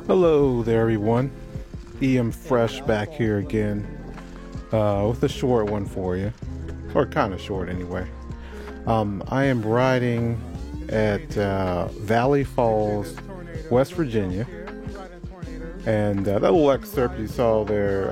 Hello there, everyone. EM Fresh back here again with a short one for you, or kind of short anyway. I am riding at Valley Falls, West Virginia, and that little excerpt you saw there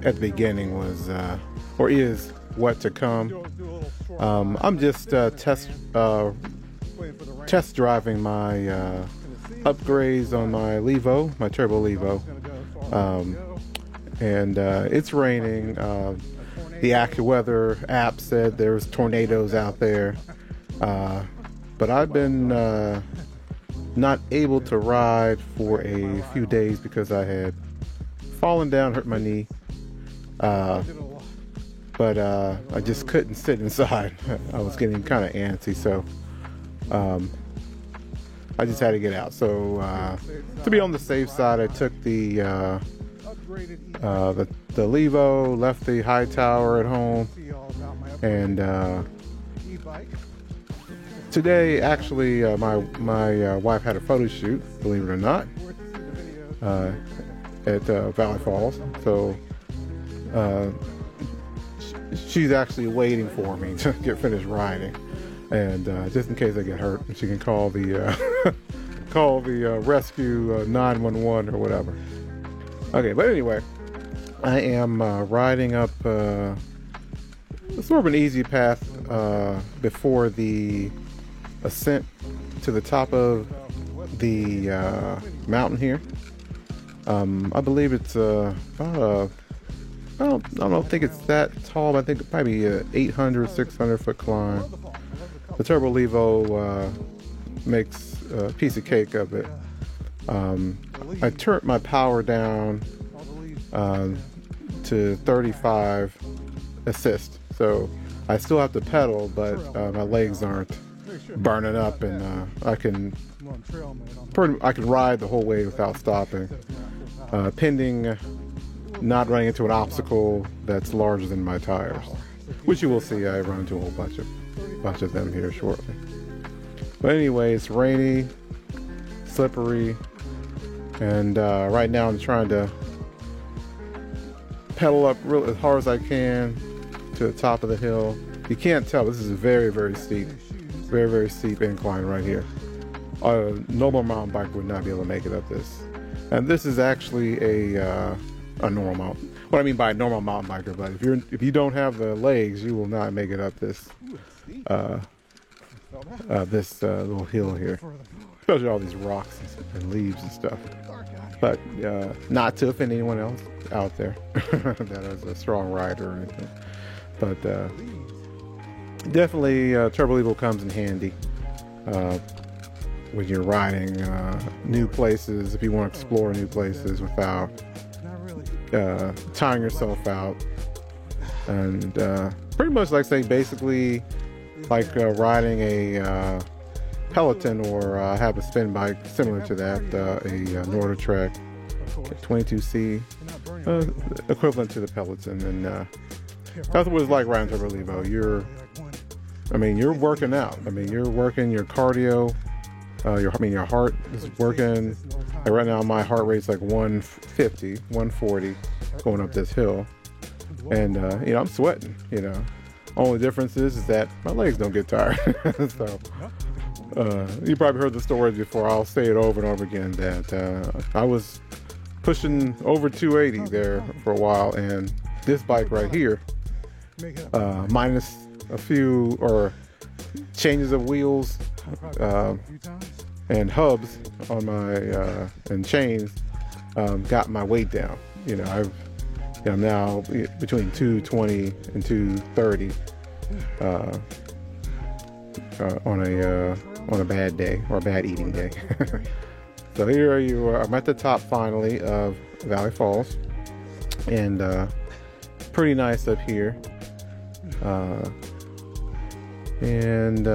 at the beginning was, or is, what to come. I'm just test driving my upgrades on my Levo, my Turbo Levo, and it's raining. The AccuWeather app said there was tornadoes out there, but I've been not able to ride for a few days because I had fallen down, hurt my knee, but I just couldn't sit inside. I was getting kind of antsy, so I just had to get out. So to be on the safe side, I took the Levo, left the high tower at home, and today actually my wife had a photo shoot, believe it or not, at Valley Falls. So she's actually waiting for me to get finished riding. And just in case I get hurt, she can call the rescue 911 or whatever. Okay, but anyway, I am riding up sort of an easy path before the ascent to the top of the mountain here. I believe it's about I don't think it's that tall, but I think it might be a 800, 600 foot climb. The Turbo Levo makes a piece of cake of it. I turned my power down to 35 assist, so I still have to pedal, but my legs aren't burning up, and I can ride the whole way without stopping, pending not running into an obstacle that's larger than my tires, which you will see. I run into a whole bunch of them here shortly. But anyway, it's rainy, slippery, and right now I'm trying to pedal up real as hard as I can to the top of the hill. You can't tell, this is a very, very steep incline right here. A normal mountain bike would not be able to make it up this. And this is actually a normal mountain. What I mean by a normal mountain biker, but if you don't have the legs, you will not make it up this little hill here, especially all these rocks and leaves and stuff. But not to offend anyone else out there that is a strong rider or anything. But definitely Turbo Levo comes in handy when you're riding new places, if you want to explore new places without tiring yourself out. And pretty much like say basically like riding a Peloton, or have a spin bike similar to that, a NordicTrack 22C, equivalent to the Peloton. And that's what it's like riding Turbo Levo. You're working out. You're working your cardio. Your heart is working. Like right now, my heart rate's like 150, 140 going up this hill. And, I'm sweating, Only difference is that my legs don't get tired. So, you probably heard the stories before. I'll say it over and over again that I was pushing over 280 there for a while, and this bike right here, minus a few or changes of wheels and hubs on my and chains, got my weight down. I'm now between 220 and 230 on a bad day or a bad eating day. So here you are. I'm at the top finally of Valley Falls, and pretty nice up here. And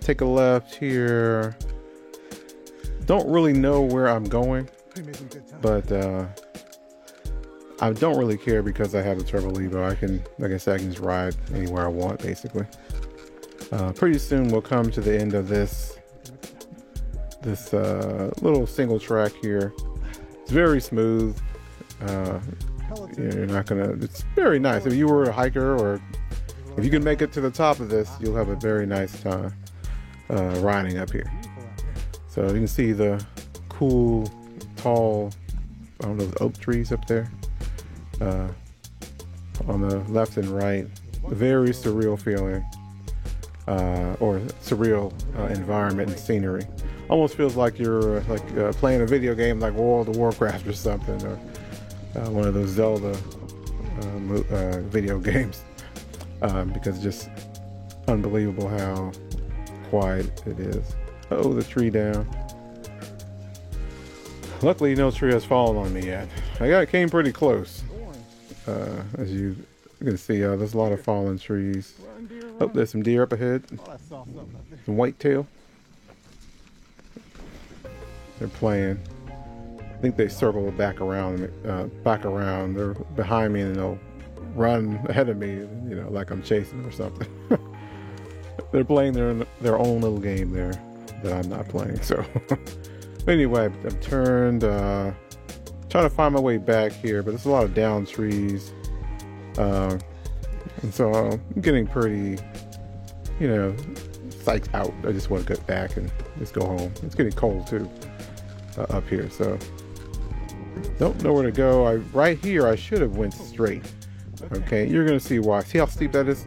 take a left here. Don't really know where I'm going, but I don't really care because I have the Turbo Levo. I can just ride anywhere I want, basically. Pretty soon we'll come to the end of this this little single track here. It's very smooth. You're not gonna. It's very nice. If you were a hiker, or if you can make it to the top of this, you'll have a very nice time riding up here. So you can see the cool, tall, I don't know, oak trees up there on the left and right. Very surreal feeling, or surreal environment and scenery. Almost feels like you're playing a video game like World of Warcraft or something, or one of those Zelda video games, because it's just unbelievable how quiet it is. Oh, the tree down. Luckily, no tree has fallen on me yet. Came pretty close. As you can see, there's a lot of fallen trees. Oh, there's some deer up ahead. Some whitetail. They're playing. I think they circle back around. They're behind me, and they'll run ahead of me, like I'm chasing them or something. They're playing their own little game there that I'm not playing. So anyway, I've turned, trying to find my way back here, but there's a lot of down trees, and so I'm getting pretty, psyched out. I just want to get back and just go home. It's getting cold too up here, so don't know where to go. Right here I should have went straight. Okay, you're gonna see why. See how steep that is?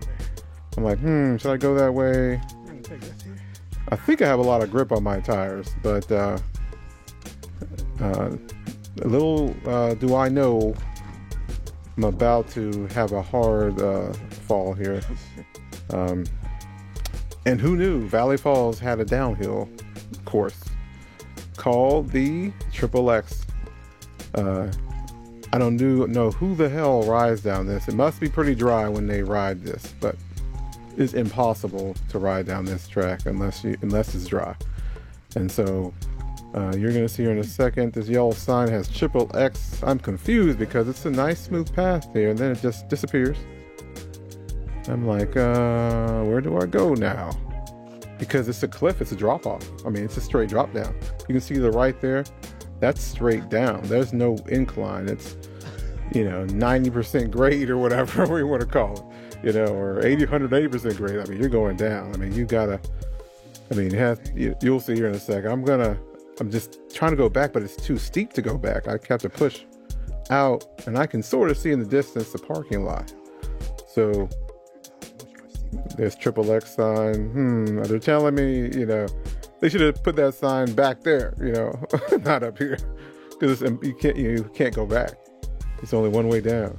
I'm like, should I go that way? I think I have a lot of grip on my tires, but little do I know, I'm about to have a hard fall here. And who knew Valley Falls had a downhill course called the Triple X. I don't know who the hell rides down this. It must be pretty dry when they ride this, but it's impossible to ride down this track unless it's dry. And so you're gonna see here in a second, this yellow sign has Triple X. I'm confused because it's a nice smooth path here, and then it just disappears. I'm like, where do I go now? Because it's a cliff, it's a drop off. I mean, it's a straight drop down. You can see the right there, that's straight down. There's no incline. It's, 90% grade or whatever we want to call it, or 180% grade. I mean, you're going down. I mean, you'll see here in a second. I'm just trying to go back, but it's too steep to go back. I have to push out, and I can sort of see in the distance the parking lot. So there's Triple X sign. They're telling me, they should have put that sign back there, not up here, because you can't go back. It's only one way down,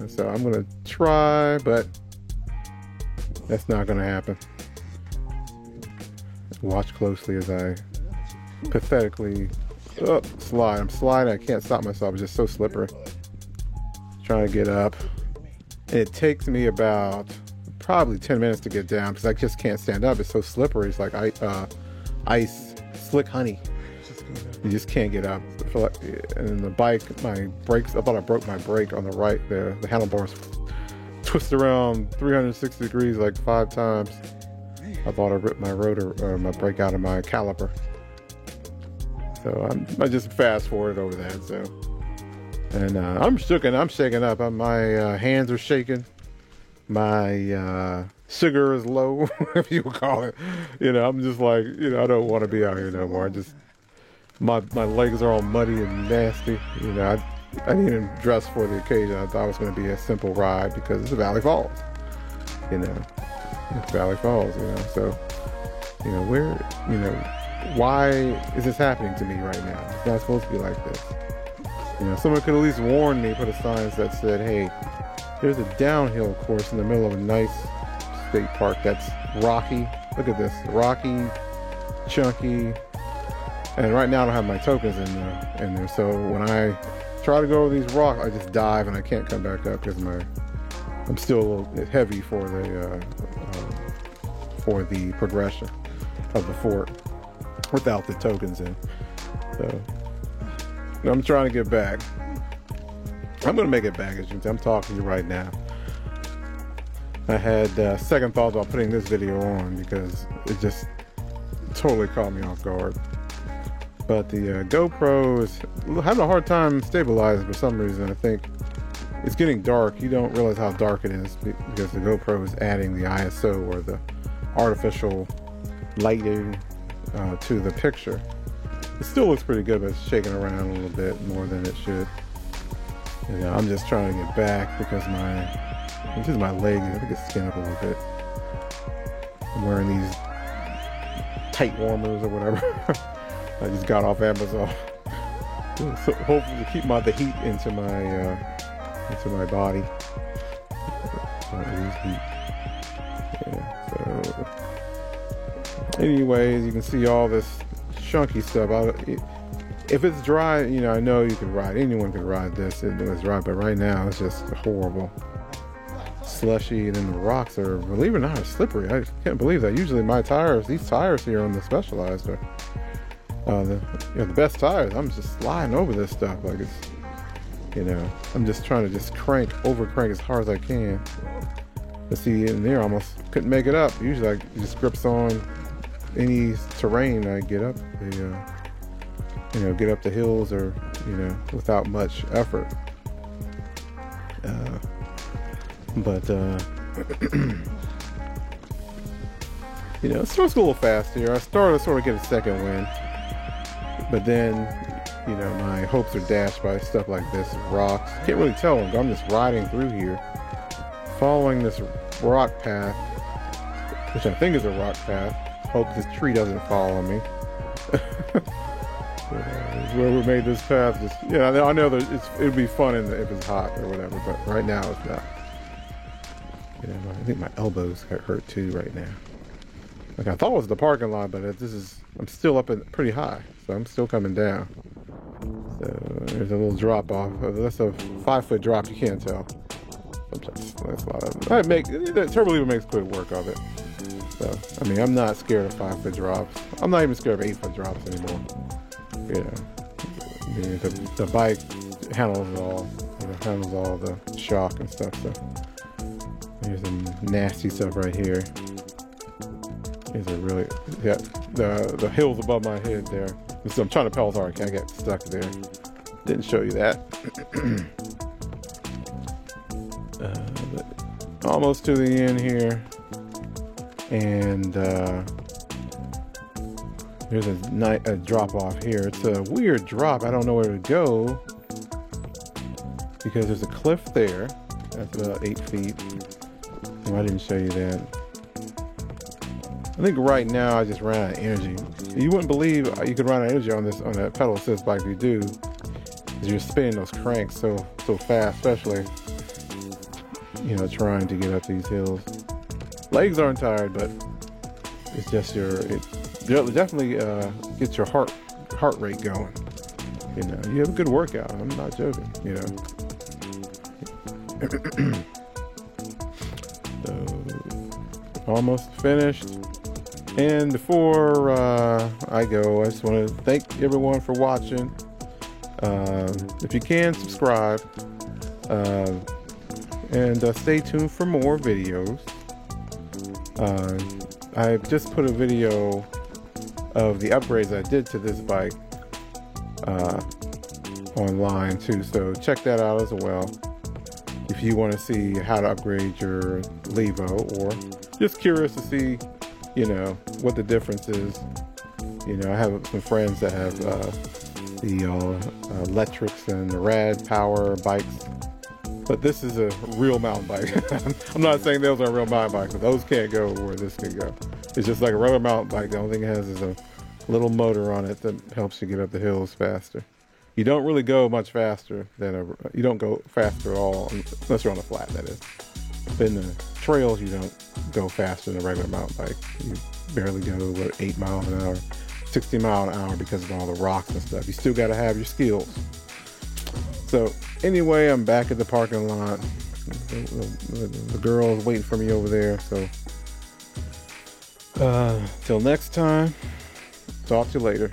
So I'm gonna try, but that's not gonna happen. Watch closely as I pathetically slide. I'm sliding. I can't stop myself. It's just so slippery. Trying to get up, and it takes me about probably 10 minutes to get down because I just can't stand up. It's so slippery. It's like ice, slick honey. You just can't get up. And the bike, my brakes, I thought I broke my brake on the right there. The handlebars twist around 360 degrees like 5 times. I thought I ripped my rotor, or my brake out of my caliper. So I just fast forwarded over that. So, and I'm shaking up. My hands are shaking. My sugar is low, if you would call it. I'm just like, I don't want to be out here no more. My legs are all muddy and nasty. I didn't even dress for the occasion. I thought it was going to be a simple ride because it's Valley Falls. It's Valley Falls. So, why is this happening to me right now? It's not supposed to be like this. Someone could at least warn me, put a sign that said, hey, there's a downhill course in the middle of a nice state park that's rocky. Look at this, rocky, chunky. And right now I don't have my tokens in there. So when I try to go over these rocks, I just dive and I can't come back up because I'm still a little heavy for the progression of the fort without the tokens in. So I'm trying to get back. I'm going to make it back, as you can see. I'm talking to you right now. I had second thoughts about putting this video on because it just totally caught me off guard. But the GoPro is having a hard time stabilizing for some reason. I think it's getting dark. You don't realize how dark it is because the GoPro is adding the ISO or the artificial lighting to the picture. It still looks pretty good, but it's shaking around a little bit more than it should. I'm just trying to get back because my leg, I think it's skin up a little bit. I'm wearing these tight warmers or whatever. I just got off Amazon. So hopefully to keep the heat into my body. Yeah, so anyways, you can see all this chunky stuff. If it's dry, I know you can ride. Anyone can ride this. It's dry, but right now it's just horrible, slushy, and then the rocks are, believe it or not, are slippery. I can't believe that. Usually these tires here on the Specialized are the best tires. I'm just sliding over this stuff like it's, I'm just trying to just over crank as hard as I can. But see, in there, almost couldn't make it up. Usually, it just grips on any terrain I get up. Get up the hills or without much effort. It starts a little fast here. I started to sort of get a second wind, but then my hopes are dashed by stuff like this, rocks. Can't really tell them. I'm just riding through here, following this rock path, which I think is a rock path. Hope this tree doesn't follow me. Whoever made this path, I know that it'd be fun if it's hot or whatever, but right now it's not. I think my elbows hurt too right now. Like I thought it was the parking lot, but I'm still up pretty high, so I'm still coming down. So there's a little drop off. That's a 5-foot drop. You can't tell. Sometimes that's a lot of it. Turbo Lever makes quick work of it. So I'm not scared of 5-foot drops. I'm not even scared of 8-foot drops anymore. The bike handles it all. Handles all the shock and stuff. So here's some nasty stuff right here. These are really, the hills above my head there. So I'm trying to pedal as hard. I get stuck there. Didn't show you that. But almost to the end here. And there's a drop off here. It's a weird drop. I don't know where to go because there's a cliff there. That's about 8 feet. Oh, I didn't show you that. I think right now I just ran out of energy. You wouldn't believe you could run out of energy on that pedal assist bike if you do, because you're spinning those cranks so fast, especially trying to get up these hills. Legs aren't tired, but it's just it definitely gets your heart rate going. You have a good workout. I'm not joking. So almost finished. And before I go, I just want to thank everyone for watching. If you can, subscribe. And stay tuned for more videos. I just put a video of the upgrades I did to this bike online too, so check that out as well if you want to see how to upgrade your Levo, or just curious to see what the difference is. I have some friends that have the electrics and the rad power bikes, but this is a real mountain bike. I'm not saying those are real mountain bikes, but those can't go where this can go. It's just like a regular mountain bike. The only thing it has is a little motor on it that helps you get up the hills faster. You don't really go much faster than you don't go faster at all, unless you're on a flat, that is. But in the trails, you don't go faster than a regular mountain bike. You barely go 8 miles an hour, 60 miles an hour because of all the rocks and stuff. You still got to have your skills. So anyway, I'm back at the parking lot. The girl's waiting for me over there. So till next time, talk to you later.